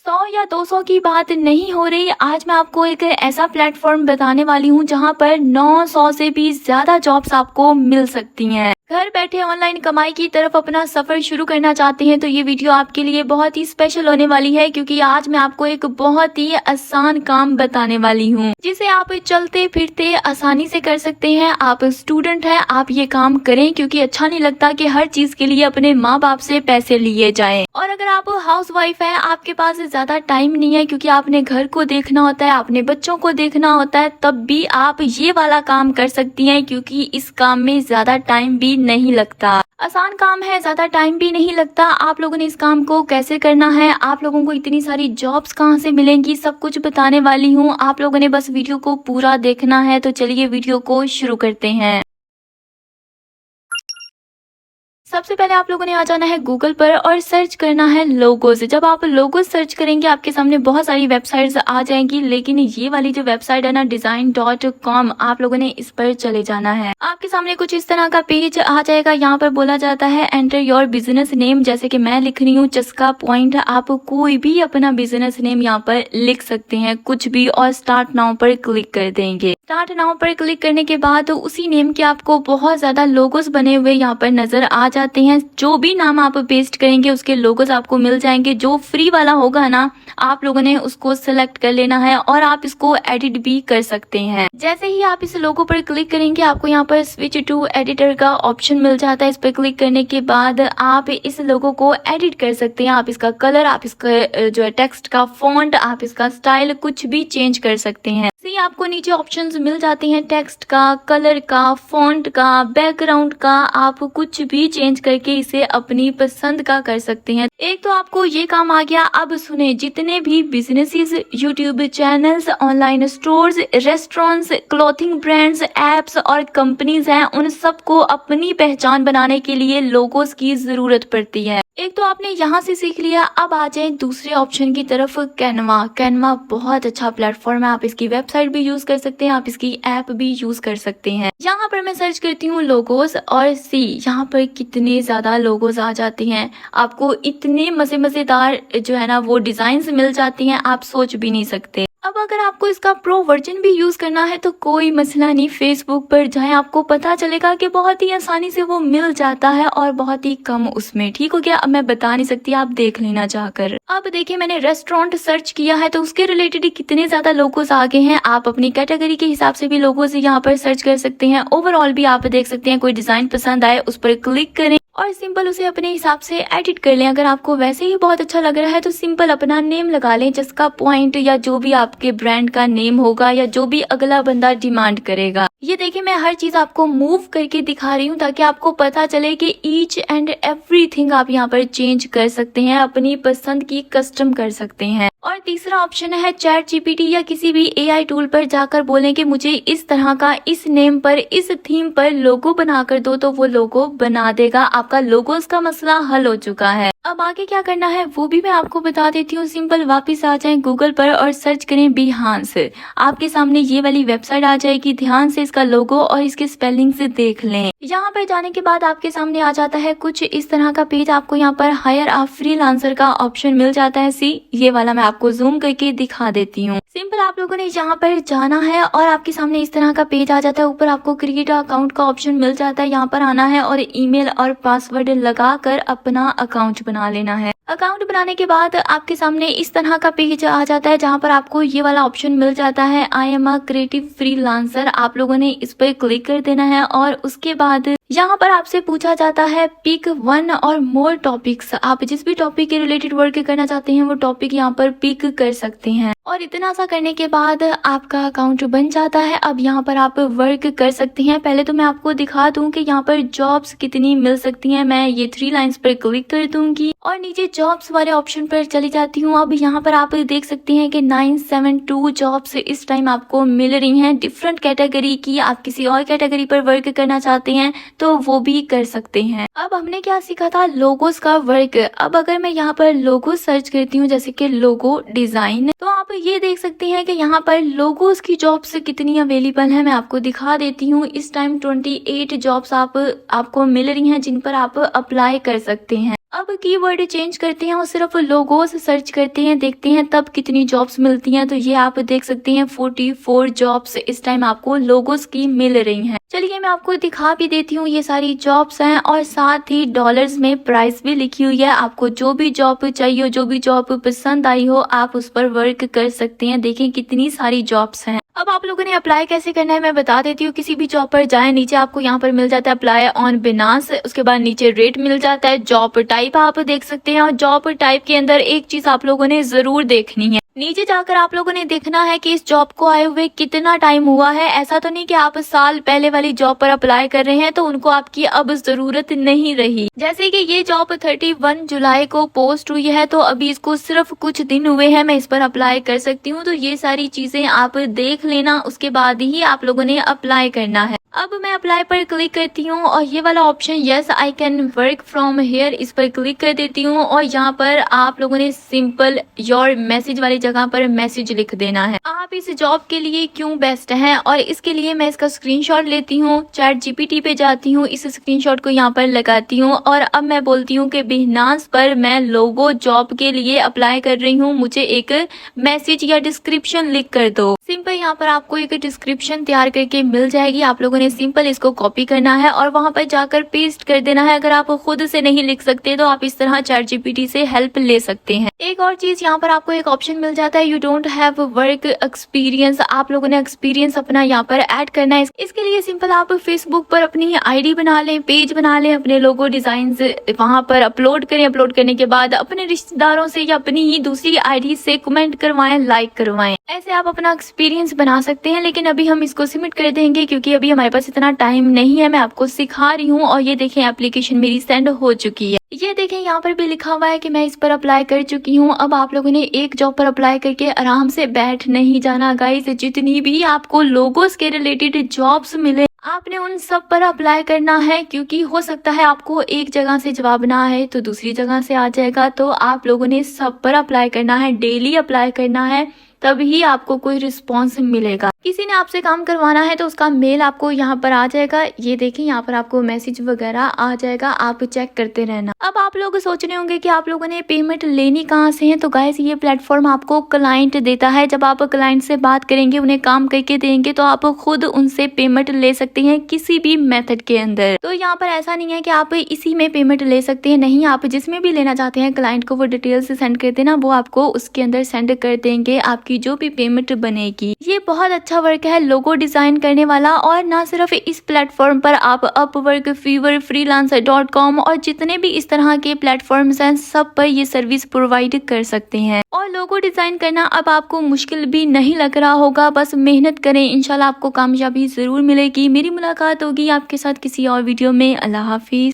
100 या 200 की बात नहीं हो रही। आज मैं आपको एक ऐसा प्लेटफॉर्म बताने वाली हूँ जहाँ पर 900 से भी ज्यादा जॉब्स आपको मिल सकती हैं। घर बैठे ऑनलाइन कमाई की तरफ अपना सफर शुरू करना चाहते हैं तो ये वीडियो आपके लिए बहुत ही स्पेशल होने वाली है, क्योंकि आज मैं आपको एक बहुत ही आसान काम बताने वाली हूँ जिसे आप चलते फिरते आसानी से कर सकते हैं। आप स्टूडेंट हैं, आप ये काम करें, क्योंकि अच्छा नहीं लगता कि हर चीज के लिए अपने माँ बाप से पैसे लिए जाएं। और अगर आप हाउस वाइफ है, आपके पास ज्यादा टाइम नहीं है क्योंकि आपने घर को देखना होता है, अपने बच्चों को देखना होता है, तब भी आप ये वाला काम कर सकती हैं, क्योंकि इस काम में ज्यादा टाइम भी नहीं लगता। आसान काम है, ज्यादा टाइम भी नहीं लगता। आप लोगों ने इस काम को कैसे करना है, आप लोगों को इतनी सारी जॉब्स कहाँ से मिलेंगी, सब कुछ बताने वाली हूँ। आप लोगों ने बस वीडियो को पूरा देखना है। तो चलिए वीडियो को शुरू करते हैं। सबसे पहले आप लोगों ने आ जाना है गूगल पर और सर्च करना है लोगोस। जब आप लोगोस सर्च करेंगे आपके सामने बहुत सारी वेबसाइट्स आ जाएंगी, लेकिन ये वाली जो वेबसाइट है ना, design.com, आप लोगों ने इस पर चले जाना है। आपके सामने कुछ इस तरह का पेज आ जाएगा। यहाँ पर बोला जाता है एंटर योर बिजनेस नेम, जैसे कि मैं लिख रही हूँ चस्का पॉइंट। आप कोई भी अपना बिजनेस नेम यहाँ पर लिख सकते हैं, कुछ भी, और स्टार्ट नाउ पर क्लिक कर देंगे। स्टार्ट नाउ पर क्लिक करने के बाद उसी नेम के आपको बहुत ज्यादा लोगोस बने हुए यहाँ पर नजर आ जाते हैं। जो भी नाम आप पेस्ट करेंगे उसके लोगोस आपको मिल जाएंगे। जो फ्री वाला होगा ना, आप लोगों ने उसको सिलेक्ट कर लेना है और आप इसको एडिट भी कर सकते हैं। जैसे ही आप इस लोगो पर क्लिक करेंगे आपको यहाँ पर स्विच टू एडिटर का ऑप्शन मिल जाता है। इस पर क्लिक करने के बाद आप इस लोगो को एडिट कर सकते हैं। आप इसका कलर, आप इसका जो है टेक्स्ट का फॉन्ट, आप इसका स्टाइल कुछ भी चेंज कर सकते हैं। आपको नीचे ऑप्शंस मिल जाते हैं टेक्स्ट का, कलर का, फॉन्ट का, बैकग्राउंड का। आप कुछ भी चेंज करके इसे अपनी पसंद का कर सकते हैं। एक तो आपको ये काम आ गया। अब सुने, जितने भी businesses, YouTube channels, online stores, restaurants, clothing brands, apps और कंपनीज हैं, उन सबको अपनी पहचान बनाने के लिए लोगोस की जरूरत पड़ती है। एक तो आपने यहाँ से सीख लिया। अब आ जाए दूसरे ऑप्शन की तरफ, कैनवा। कैनवा बहुत अच्छा प्लेटफॉर्म है। आप इसकी वेबसाइट भी यूज कर सकते हैं, आप इसकी ऐप भी यूज कर सकते हैं। यहाँ पर मैं सर्च करती हूँ लोगोस और सी, यहाँ पर कितने ज्यादा लोगोस आ जाते हैं। आपको इतने मजेदार जो है ना वो डिजाइन मिल जाती हैं, आप सोच भी नहीं सकते। अब अगर आपको इसका प्रो वर्जन भी यूज करना है तो कोई मसला नहीं, फेसबुक पर जाएं, आपको पता चलेगा कि बहुत ही आसानी से वो मिल जाता है और बहुत ही कम उसमें। ठीक हो गया, अब मैं बता नहीं सकती, आप देख लेना जाकर। अब देखिए, मैंने रेस्टोरेंट सर्च किया है तो उसके रिलेटेड कितने ज्यादा लोगोस आगे हैं। आप अपनी कैटेगरी के हिसाब से भी लोगोस यहाँ पर सर्च कर सकते हैं। ओवरऑल भी आप देख सकते हैं। कोई डिजाइन पसंद आए उस पर क्लिक करें और सिंपल उसे अपने हिसाब से एडिट कर लें। अगर आपको वैसे ही बहुत अच्छा लग रहा है तो सिंपल अपना नेम लगा लें, जिसका पॉइंट या जो भी आपके ब्रांड का नेम होगा या जो भी अगला बंदा डिमांड करेगा। ये देखिए, मैं हर चीज आपको मूव करके दिखा रही हूँ ताकि आपको पता चले कि ईच एंड एवरीथिंग आप यहाँ पर चेंज कर सकते हैं, अपनी पसंद की कस्टम कर सकते हैं। और तीसरा ऑप्शन है चैट जीपीटी या किसी भी एआई टूल पर जाकर बोलें कि मुझे इस तरह का, इस नेम पर, इस थीम पर लोगो बना कर दो, तो वो लोगो बना देगा। आपका लोगोस का मसला हल हो चुका है। अब आगे क्या करना है वो भी मैं आपको बता देती हूँ। सिंपल वापस आ जाएं गूगल पर और सर्च करें बिहांस। आपके सामने ये वाली वेबसाइट आ जाएगी। ध्यान से इसका लोगो और इसके स्पेलिंग से देख लें। यहाँ पर जाने के बाद आपके सामने आ जाता है कुछ इस तरह का पेज। आपको यहाँ पर हायर अ फ्रीलांसर का ऑप्शन मिल जाता है। सी, ये वाला मैं आपको जूम करके दिखा देती हूँ। सिंपल आप लोगों ने यहाँ पर जाना है और आपके सामने इस तरह का पेज आ जाता है। ऊपर आपको क्रिएट अकाउंट का ऑप्शन मिल जाता है। यहाँ पर आना है और ईमेल और पासवर्ड लगाकर अपना अकाउंट बना लेना है। अकाउंट बनाने के बाद आपके सामने इस तरह का पेज आ जाता है जहाँ पर आपको ये वाला ऑप्शन मिल जाता है, I am a creative freelancer. आप लोगों ने इस पर क्लिक कर देना है और उसके बाद यहाँ पर आपसे पूछा जाता है पिक वन और मोर टॉपिक्स। आप जिस भी टॉपिक के रिलेटेड वर्क करना चाहते हैं वो टॉपिक यहाँ पर पिक कर सकते हैं। और इतना सा करने के बाद आपका अकाउंट बन जाता है। अब यहाँ पर आप वर्क कर सकते हैं। पहले तो मैं आपको दिखा दूं कि यहाँ पर जॉब्स कितनी मिल सकती हैं। मैं ये 3 लाइंस पर क्लिक कर दूंगी और नीचे जॉब्स वाले ऑप्शन पर चली जाती हूँ। अब यहाँ पर आप देख सकते हैं कि 972 जॉब्स इस टाइम आपको मिल रही हैं डिफरेंट कैटेगरी की। आप किसी और कैटेगरी पर वर्क करना चाहते हैं तो वो भी कर सकते हैं। अब हमने क्या सीखा था, लोगोस का वर्क। अब अगर मैं यहाँ पर लोगो सर्च करती हूँ, जैसे कि लोगो डिजाइन, तो आप ये देख सकते हैं कि यहाँ पर लोगोस की जॉब्स कितनी अवेलेबल है। मैं आपको दिखा देती हूँ। इस टाइम 28 जॉब्स आपको मिल रही हैं जिन पर आप अप्लाई कर सकते हैं। अब कीवर्ड चेंज करते हैं और सिर्फ लोगोस सर्च करते हैं, देखते हैं तब कितनी जॉब्स मिलती हैं। तो ये आप देख सकते हैं 44 जॉब्स इस टाइम आपको लोगोस की मिल रही हैं। चलिए मैं आपको दिखा भी देती हूँ, ये सारी जॉब्स हैं और साथ ही डॉलर्स में प्राइस भी लिखी हुई है। आपको जो भी जॉब चाहिए हो, जो भी जॉब पसंद आई हो, आप उस पर वर्क कर सकते हैं। देखें कितनी सारी जॉब्स हैं। अब आप लोगों ने अप्लाई कैसे करना है मैं बता देती हूँ। किसी भी जॉब पर जाएं, नीचे आपको यहाँ पर मिल जाता है अप्लाई ऑन बिनास, उसके बाद नीचे रेट मिल जाता है, जॉब टाइप आप देख सकते हैं और जॉब टाइप के अंदर एक चीज आप लोगों ने जरूर देखनी है। नीचे जाकर आप लोगों ने देखना है कि इस जॉब को आए हुए कितना टाइम हुआ है। ऐसा तो नहीं कि आप साल पहले वाली जॉब पर अप्लाई कर रहे हैं तो उनको आपकी अब जरूरत नहीं रही। जैसे कि ये जॉब 31 जुलाई को पोस्ट हुई है तो अभी इसको सिर्फ कुछ दिन हुए हैं, मैं इस पर अप्लाई कर सकती हूँ। तो ये सारी चीजें आप देख लेना, उसके बाद ही आप लोगों ने अप्लाई करना है। अब मैं अप्लाई पर क्लिक करती हूँ और ये वाला option yes I can work from here, इस पर क्लिक कर देती हूँ और यहाँ पर आप लोगों ने सिंपल योर मैसेज वाली जगह पर मैसेज लिख देना है। आप इस जॉब के लिए क्यों बेस्ट हैं और इसके लिए मैं इसका स्क्रीनशॉट लेती हूँ, चैट जीपीटी पे जाती हूँ, इस स्क्रीनशॉट को यहाँ पर लगाती हूँ और अब मैं बोलती हूँ कि बिहनास पर मैं लोगो जॉब के लिए अप्लाई कर रही हूँ, मुझे एक मैसेज या डिस्क्रिप्शन लिख कर दो। सिंपल यहाँ पर आपको एक डिस्क्रिप्शन तैयार करके मिल जाएगी। आप लोगों ने सिंपल इसको कॉपी करना है और वहां पर जाकर पेस्ट कर देना है। अगर आप खुद से नहीं लिख सकते तो आप इस तरह चैट जीपीटी से हेल्प ले सकते हैं। एक और चीज यहाँ पर आपको एक ऑप्शन मिल जाता है you don't have work experience, आप लोगों ने एक्सपीरियंस अपना यहाँ पर ऐड करना है। इसके लिए सिंपल आप फेसबुक पर अपनी आईडी बना लें, पेज बना लें, अपने लोगो डिजाइन वहां पर अपलोड करें। अपलोड करने के बाद अपने रिश्तेदारों से या अपनी ही दूसरी आईडी से कमेंट करवाएं, लाइक करवाएं। ऐसे आप अपना एक्सपीरियंस बना सकते हैं। लेकिन अभी हम इसको सबमिट कर देंगे क्योंकि अभी हमारे पास इतना टाइम नहीं है। मैं आपको सिखा रही हूँ और ये देखें एप्लीकेशन मेरी सेंड हो चुकी है। ये देखें यहाँ पर भी लिखा हुआ है कि मैं इस पर अप्लाई कर चुकी हूँ। अब आप लोगों ने एक जॉब पर अप्लाई करके आराम से बैठ नहीं जाना गाइस। जितनी भी आपको लोगोस के रिलेटेड जॉब्स मिले आपने उन सब पर अप्लाई करना है, क्योंकि हो सकता है आपको एक जगह से जवाब ना आए तो दूसरी जगह से आ जाएगा। तो आप लोगों ने सब पर अप्लाई करना है, डेली अप्लाई करना है, तभी आपको कोई रिस्पॉन्स मिलेगा। किसी ने आपसे काम करवाना है तो उसका मेल आपको यहाँ पर आ जाएगा। ये देखें यहाँ पर आपको मैसेज वगैरह आ जाएगा, आप चेक करते रहना। अब आप लोग सोच रहे होंगे कि आप लोगों ने पेमेंट लेनी कहाँ से है। तो गाइस ये प्लेटफॉर्म आपको क्लाइंट देता है। जब आप क्लाइंट से बात करेंगे, उन्हें काम करके देंगे तो आप खुद उनसे पेमेंट ले सकते हैं किसी भी मेथड के अंदर। तो यहाँ पर ऐसा नहीं है कि आप इसी में पेमेंट ले सकते हैं, नहीं, आप जिसमें भी लेना चाहते हैं क्लाइंट को वो डिटेल्स सेंड कर देना, वो आपको उसके अंदर सेंड कर देंगे। आपकी जो भी पेमेंट बनेगी। ये बहुत अच्छा वर्क है लोगो डिजाइन करने वाला। और ना सिर्फ इस प्लेटफॉर्म पर आप अपवर्क, फीवर, freelancer.com और जितने भी इस तरह के प्लेटफॉर्म्स हैं सब पर ये सर्विस प्रोवाइड कर सकते हैं। और लोगो डिजाइन करना अब आपको मुश्किल भी नहीं लग रहा होगा, बस मेहनत करें, इंशाल्लाह आपको कामयाबी जरूर मिलेगी। मेरी मुलाकात होगी आपके साथ किसी और वीडियो में। अल्लाह हाफिज।